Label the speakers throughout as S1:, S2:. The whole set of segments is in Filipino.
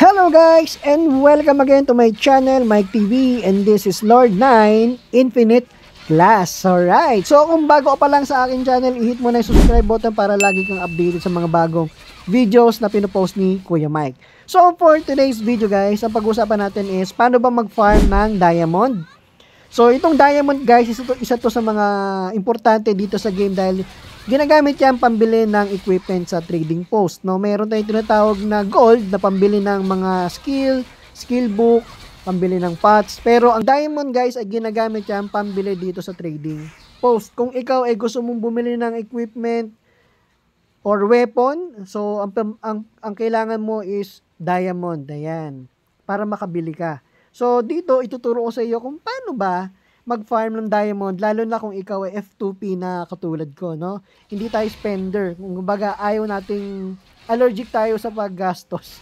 S1: Hello guys and welcome again to my channel, Mike TV, and this is Lord 9 Infinite Class. Alright, so kung bago ka pa lang sa akin channel, i-hit mo na yung subscribe button para lagi kang updated sa mga bagong videos na pinopost ni Kuya Mike. So for today's video guys, ang pag-usapan natin is paano ba mag-farm ng diamond. So itong diamond guys, isa to sa mga importante dito sa game dahil ginagamit yan pambili ng equipment sa trading post. No, meron tayong tinatawag na gold na pambili ng mga skill book, pambili ng pots. Pero ang diamond guys ay ginagamit yan pambili dito sa trading post. Kung ikaw ay gusto mong bumili ng equipment or weapon, so ang kailangan mo is diamond. Ayan, para makabili ka. So dito ituturo ko sa iyo kung paano ba mag-farm ng diamond, lalo na kung ikaw ay F2P na katulad ko, no? Hindi tayo spender. Kung baga ayaw nating allergic tayo sa paggastos.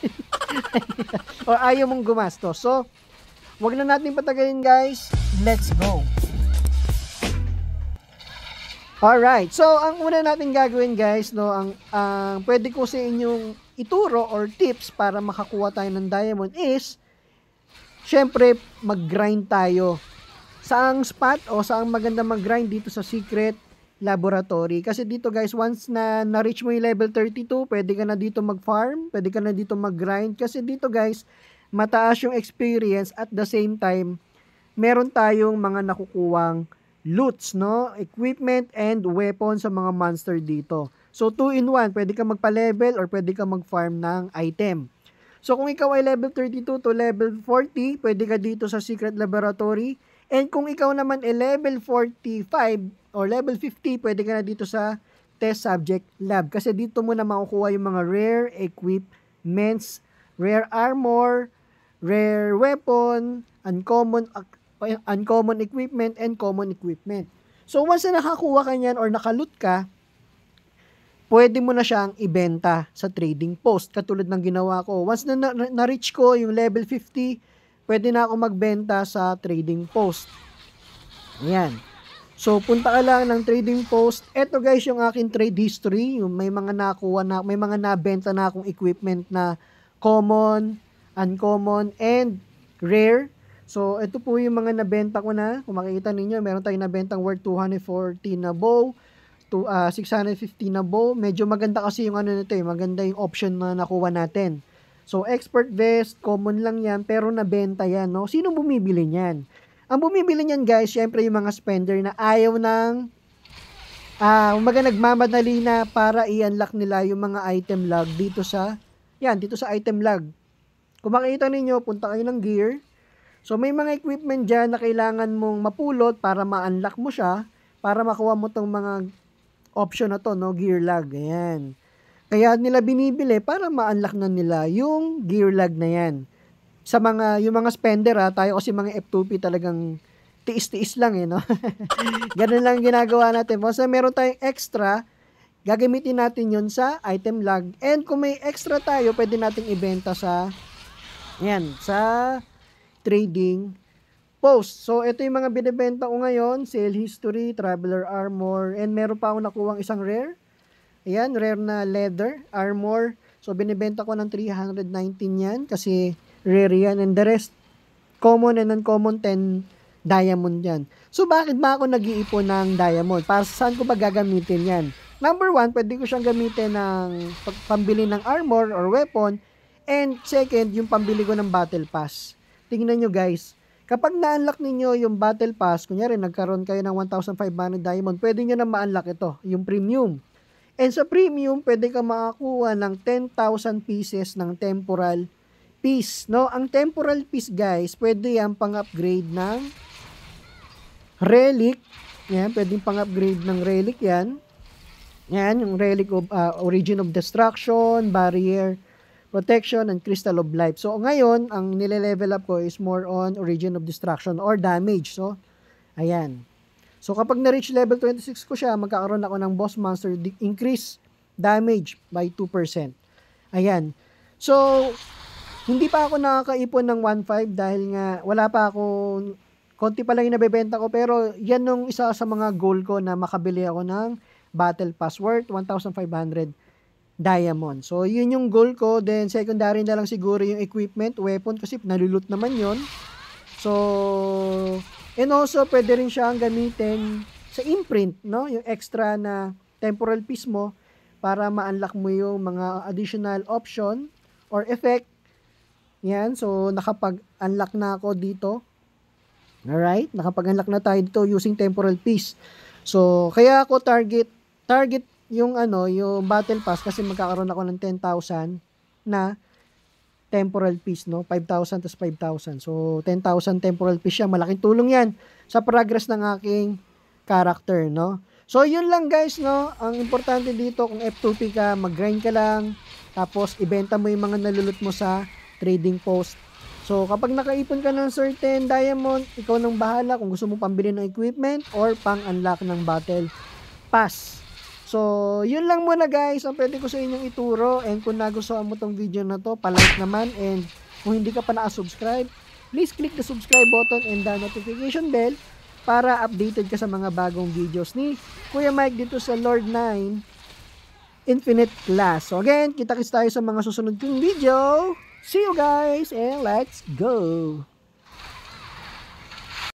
S1: Or ayaw mong gumastos. So, wag na natin patagalin guys. Let's go. Alright. So, ang una natin gagawin guys, no, ang pwede ko sa inyong ituro or tips para makakuha tayo ng diamond is syempre mag-grind tayo. Saang spot o saang maganda mag-grind dito sa secret laboratory. Kasi dito guys, once na na-reach mo yung level 32, pwede ka na dito mag-farm, pwede ka na dito mag-grind. Kasi dito guys, mataas yung experience at the same time, meron tayong mga nakukuwang loots, no? Equipment and weapon sa mga monster dito. So 2 in 1, pwede ka magpa-level or pwede ka mag-farm ng item. So kung ikaw ay level 32 to level 40, pwede ka dito sa secret laboratory. And kung ikaw naman ay level 45 or level 50, pwede ka na dito sa test subject lab. Kasi dito mo na makukuha yung mga rare equipments, rare armor, rare weapon, uncommon equipment, and common equipment. So once na nakakuha ka niyan or nakaloot ka, pwede mo na siyang ibenta sa trading post. Katulad ng ginawa ko. Once na na-reach ko yung level 50, pwede na ako magbenta sa trading post. Ayan. So, punta ka lang ng trading post. Ito guys, yung aking trade history. Yung may mga nakuha na, may mga nabenta na akong equipment na common, uncommon, and rare. So, ito po yung mga nabenta ko na. Kung makikita ninyo, meron tayong nabentang worth 240 na bow, 650 na bow. Medyo maganda kasi yung ano nito eh. Maganda yung option na nakuha natin. So, expert vest, common lang yan, pero nabenta yan, no? Sino bumibili niyan? Ang bumibili niyan, guys, syempre yung mga spender na ayaw ng, umaga nagmamadali na para i-unlock nila yung mga item log dito sa, dito sa item log. Kung makikita ninyo, punta kayo ng gear. So, may mga equipment dyan na kailangan mong mapulot para ma-unlock mo siya, para makuha mo tong mga option na to, no? Gear log, ayan. Kaya nila binibili para ma-unlock na nila yung gear log na yan. Sa yung mga spender tayo kasi mga F2P talagang tiis-tiis lang no. Ganun lang ginagawa natin. Basta meron tayong extra, gagamitin natin yun sa item log. And kung may extra tayo, pwede nating ibenta sa trading post. So ito yung mga binibenta ko ngayon, sale history, traveler armor, and meron pa ako nakuwang isang rare. Ayan, rare na leather, armor. So, binibenta ko ng 319 yan kasi rare yan. And the rest, common and uncommon, 10 diamond yan. So, bakit ba ako nag-iipon ng diamond? Para saan ko ba gagamitin yan? Number 1, pwede ko siyang gamitin ng pambili ng armor or weapon. And second, yung pambili ko ng battle pass. Tingnan nyo guys, kapag na-unlock ninyo yung battle pass, kunyari nagkaroon kayo ng 1,500 diamond, pwede nyo na ma-unlock ito, yung premium. And sa premium, pwede ka makakuha ng 10,000 pieces ng temporal piece. No? Ang temporal piece, guys, pwede yan pang-upgrade ng relic. Yan, pwede pang-upgrade ng relic yan. Yan, yung relic of origin of destruction, barrier, protection, and crystal of life. So, ngayon, ang nile-level up ko is more on origin of destruction or damage. So, ayan. So, kapag na-reach level 26 ko siya, magkakaroon ako ng boss monster increase damage by 2%. Ayan. So, hindi pa ako nakakaipon ng 1.5 dahil nga wala pa ako, konti pa lang yung nabebenta ko, pero yan yung isa sa mga goal ko na makabili ako ng battle pass worth 1,500 diamond. So, yun yung goal ko. Then, secondary na lang siguro yung equipment, weapon, kasi nalulot naman yon. So, and also, pwede rin siyang gamitin sa imprint, no? Yung extra na temporal piece mo para ma-unlock mo yung mga additional option or effect. Yan. So, nakapag-unlock na ako dito. Alright? Nakapag-unlock na tayo dito using temporal piece. So, kaya ako target yung yung battle pass kasi magkakaroon ako ng 10,000 na temporal piece, no? 5,000 tas 5,000. So, 10,000 temporal piece siya. Malaking tulong yan sa progress ng aking character, no? So, yun lang guys, no? Ang importante dito, kung F2P ka, mag-grind ka lang, tapos ibenta mo yung mga nalulot mo sa trading post. So, kapag nakaipon ka ng certain diamond, ikaw nang bahala kung gusto mo pambili ng equipment or pang-unlock ng battle pass. So, yun lang muna guys ang pwede ko sa inyong ituro. And kung nagustuhan mo tong video na to, palike naman. And kung hindi ka pa nakasubscribe, please click the subscribe button and the notification bell para updated ka sa mga bagong videos ni Kuya Mike dito sa Lord 9 Infinite Class. So again, kita-kits tayo sa mga susunod kong video. See you guys and let's go!